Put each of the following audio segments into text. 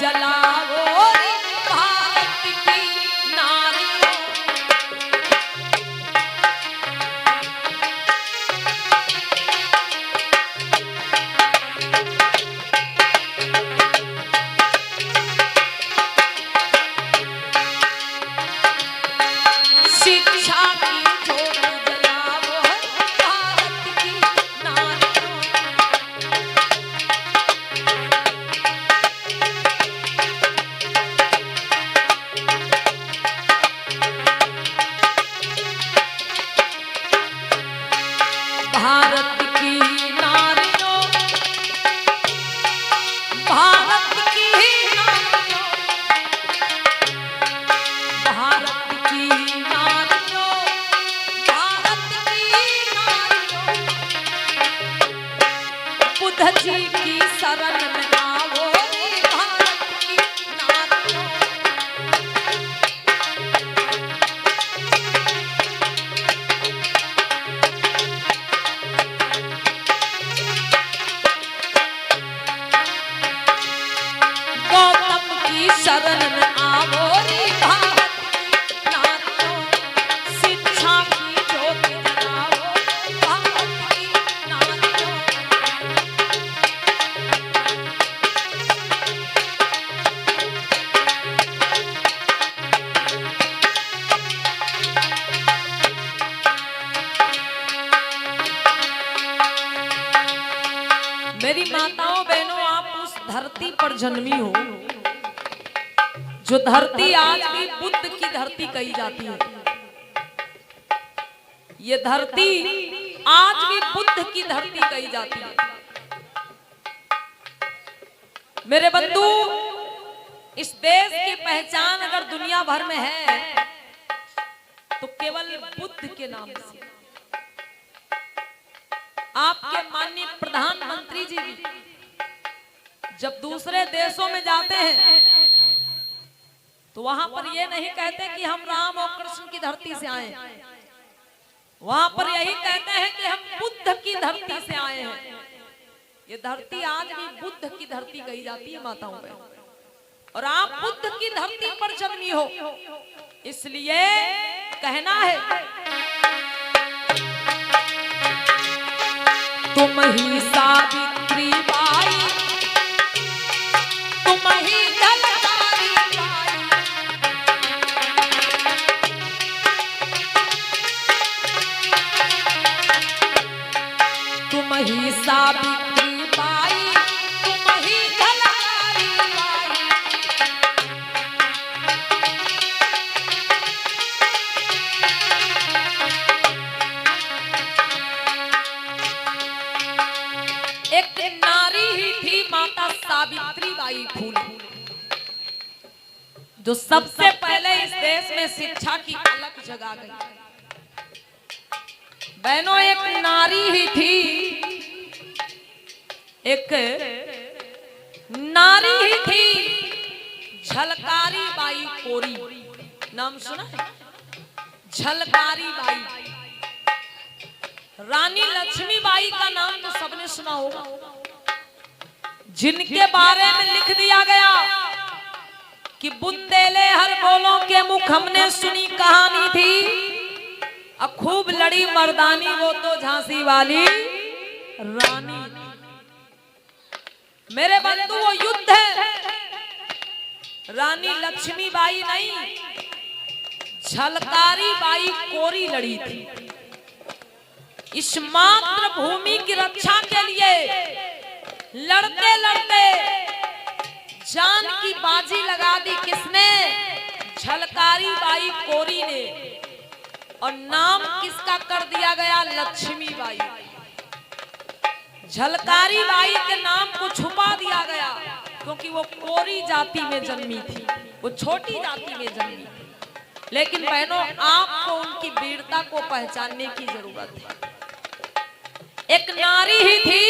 जलाओ भारत की नारियों। शिक्षा की ज्योत जलाओ भारत की नारियों। भारत की नारियों, भारत की नारियों, भारत की नारियों, भारत की नारियों। बुद्ध जी की शरण में आओ भारत की नारियों। गौतम की शरण में आओ रे भारत की नारियों। शिक्षा की ज्योत जलाओ भारत की नारियों। मेरी माताओं बहनों, आप उस धरती पर जन्मी हो जो धरती आज भी बुद्ध की धरती कही जाती है। ये धरती आज भी बुद्ध की धरती कही जाती है। मेरे बंधु, इस देश की पहचान अगर दुनिया भर में है तो केवल बुद्ध के नाम से। आपके माननीय प्रधानमंत्री जी भी जब दूसरे देशों में जाते हैं तो वहां पर ये नहीं कहते कि हम राम और कृष्ण की धरती से आए हैं। वहां पर यही कहते हैं कि हम बुद्ध की धरती से आए हैं। ये धरती आज भी बुद्ध की धरती कही जाती है माताओं में। और आप बुद्ध की धरती पर जन्मी हो, इसलिए कहना है तुम ही सावित्री बाई, तुम ही झलकारी बाई। तुम ही सावित्री बाई, तुम ही झलकारी बाई। एक नारी ही थी माता सावित्री बाई फूले, जो सबसे पहले इस देश में शिक्षा की अलख जगा गई। बहनों, एक नारी ही थी, एक नारी ही थी, झलकारी बाई कोरी। नाम सुना है? झलकारी बाई। रानी लक्ष्मीबाई का नाम तो सबने सुना होगा, जिनके बारे में लिख दिया गया कि बुंदेले हर बोलों के मुख हमने सुनी कहानी थी, अब खूब लड़ी मर्दानी वो तो झांसी वाली रानी। मेरे बंधु, वो युद्ध है रानी लक्ष्मीबाई नहीं, झलकारी बाई कोरी लड़ी थी। इस मातृभूमि की रक्षा के लिए लड़ते लड़ते जान की बाजी लगा दी किसने? झलकारी बाई कोरी ने। और नाम किसका कर दिया गया? लक्ष्मीबाई। झलकारी बाई के नाम को छुपा दिया गया क्योंकि वो कोरी जाति में जन्मी थी, वो छोटी जाति में जन्मी थी। लेकिन बहनों, आपको उनकी वीरता को पहचानने की जरूरत है। एक नारी ही थी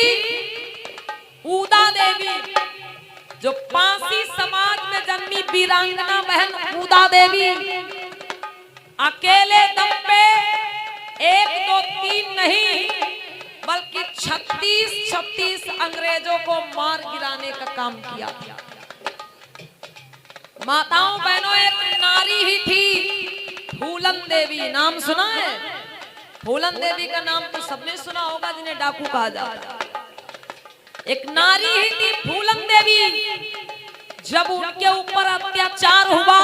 ऊदा देवी, जो पांसी समाज में जन्मी वीरांगना बहन ऊदा देवी अकेले दम पे 1, 2, 3 नहीं बल्कि 36 अंग्रेजों को मार गिराने का काम किया था। माताओं बहनों, एक नारी ही थी फूलन देवी। नाम सुना है? फूलन देवी का नाम तो सबने सुना होगा जिन्हें डाकू कहा जाता है। एक नारी ही थी फूलन देवी। जब उनके ऊपर अत्याचार हुआ,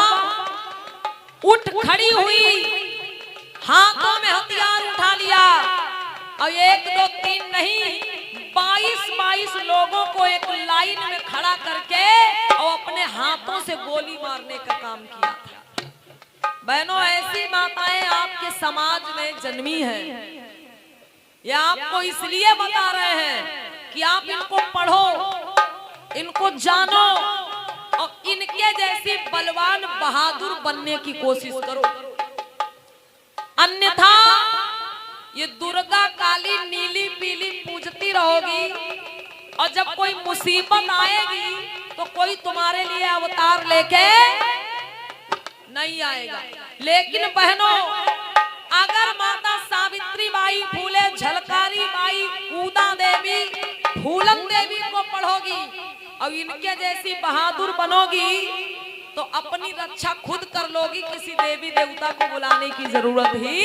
उठ खड़ी हुई, हाथों में हथियार उठा लिया और 1 2 3 नहीं 22 लोगों को एक लाइन में खड़ा करके और अपने हाथों से गोली मारने का काम किया था। बहनों, ऐसी माताएं आपके समाज में जन्मी हैं। ये आपको इसलिए बता रहे हैं कि आप इनको पढ़ो, इनको जानो और इनके जैसी बलवान बहादुर बनने की कोशिश करो। अन्यथा ये दुर्गा काली नीली पीली पूजती रहोगी और जब कोई मुसीबत आएगी तो कोई तुम्हारे लिए अवतार लेके नहीं आएगा। लेकिन बहनों, अगर माता सावित्री बाई फूले, झलकारी बाई, कूदा देवी, फूलन देवी को पढ़ोगी और इनके जैसी बहादुर बनोगी तो अपनी रक्षा खुद कर लोगी। किसी देवी देवता को बुलाने की जरूरत ही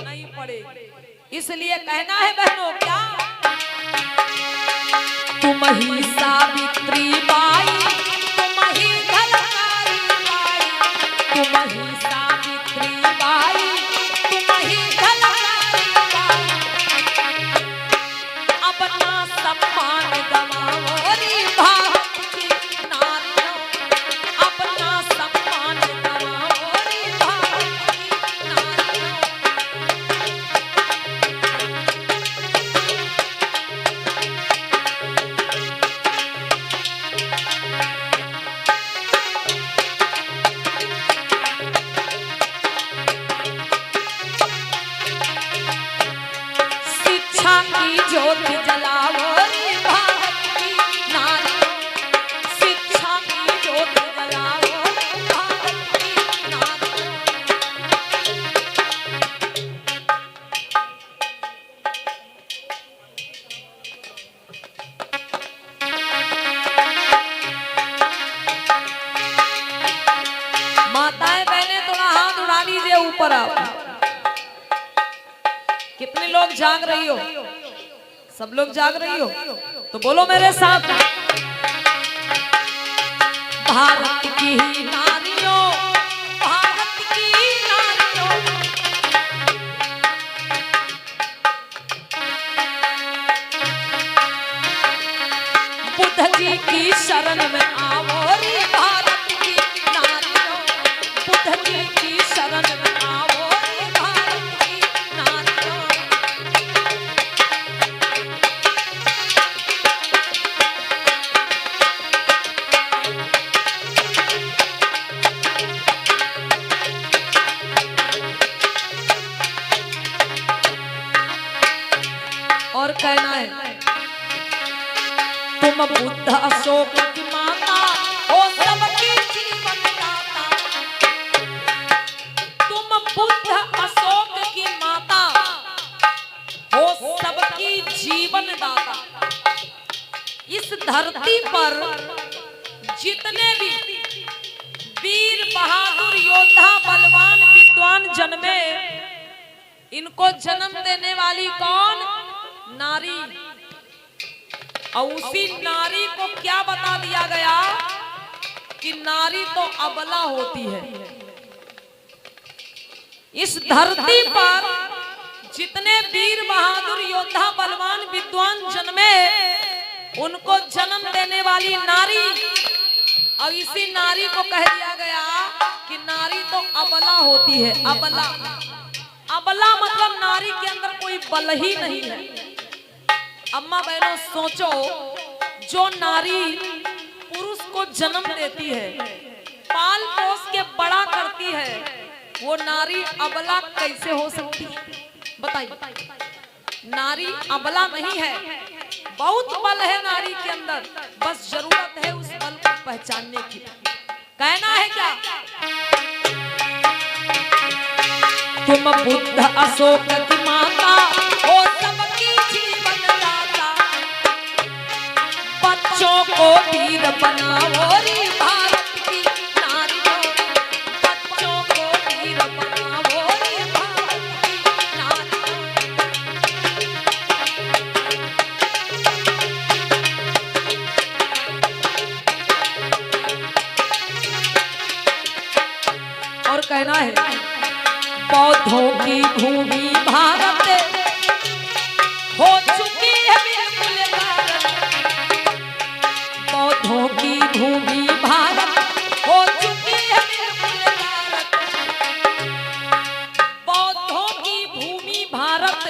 नहीं पड़ेगी। इसलिए कहना है बहनों, क्या तुम ही सावित्री बाई, तुम ही झलकारी बाई, तुम ही सावित्री बाई, तुम ही झलकारी बाई। अपना सम्मान गवाओ रे भारत की नारियों, अपना सम्मान गवाओ रे भारत की नारियों। शिक्षा की ज्योति जलाओ रे भारत की नारियों, शिक्षा की ज्योति जलाओ रे भारत की नारियों। माताएं बहनें, थोड़ा हाथ उड़ा लीजिए ऊपर। आप कितने लोग जाग रही हो? सब लोग जाग रही हो तो बोलो मेरे साथ, भारत की नारियों, भारत की नारियों। बुद्ध जी की शरण में आओ रे भारत की नारियों, बुद्ध जी की शरण में आओ रे भारत की नारियों। और कहना है, तुम बुद्ध अशोक की माता हो सबकी जीवन दाता। तुम बुद्ध अशोक की माता हो सबकी जीवन दाता। इस धरती पर जितने भी वीर बहादुर योद्धा बलवान विद्वान जन्मे, इनको जन्म देने वाली कौन? नारी। और उसी नारी को क्या बता दिया गया कि नारी तो अबला होती है। इस धरती पर जितने वीर बहादुर योद्धा बलवान विद्वान जन्मे, उनको जन्म देने वाली नारी, और इसी नारी को कह दिया गया कि नारी तो अबला होती है। अबला, अबला मतलब नारी के अंदर कोई बल ही नहीं है। अम्मा बहनों सोचो, जो नारी पुरुष को जन्म देती है, पाल पोस के बड़ा करती है, वो नारी अबला कैसे हो सकती है? बताइए। नारी अबला नहीं है, बहुत बल है नारी के अंदर, बस जरूरत है उस बल को पहचानने की। कहना है क्या? तुम बुद्ध अशोक की माता हो सबकी जीवन दाता। बच्चों को वीर बनाओ रे भारत की बौद्धों की भूमि भारत हो चुकी है बिल्कुल गारत। बौद्धों की भूमि भारत हो चुकी है बिल्कुल गारत। बौद्धों की भूमि भारत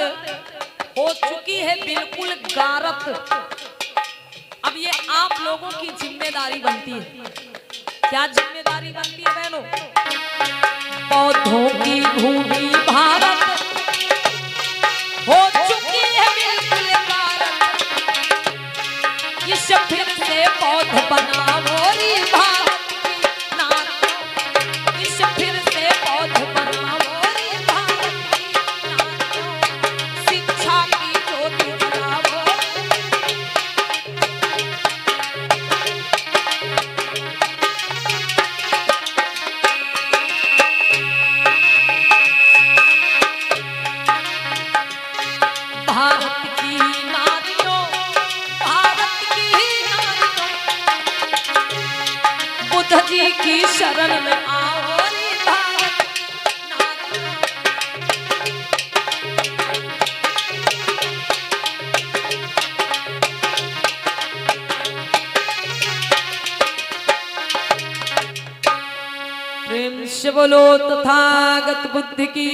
हो चुकी है बिल्कुल गारत। अब ये आप लोगों की जिम्मेदारी बनती है। क्या जिम्मेदारी बनती है बहनों? बौद्धों की भूमि भारत हो चुकी है बिल्कुल गारत। इस फिर से बौद्ध बनाओ रे भारत की नारियों। इस फिर से बौद्ध बनाओ रे भारत की नारियों। शिक्षा की ज्योति जलाओ। भारत की नारियों, भारत की नारियों, बुद्ध जी की शरण में आओ रे भारत की नारियों। प्रेम से बोलो तथागत बुद्ध की।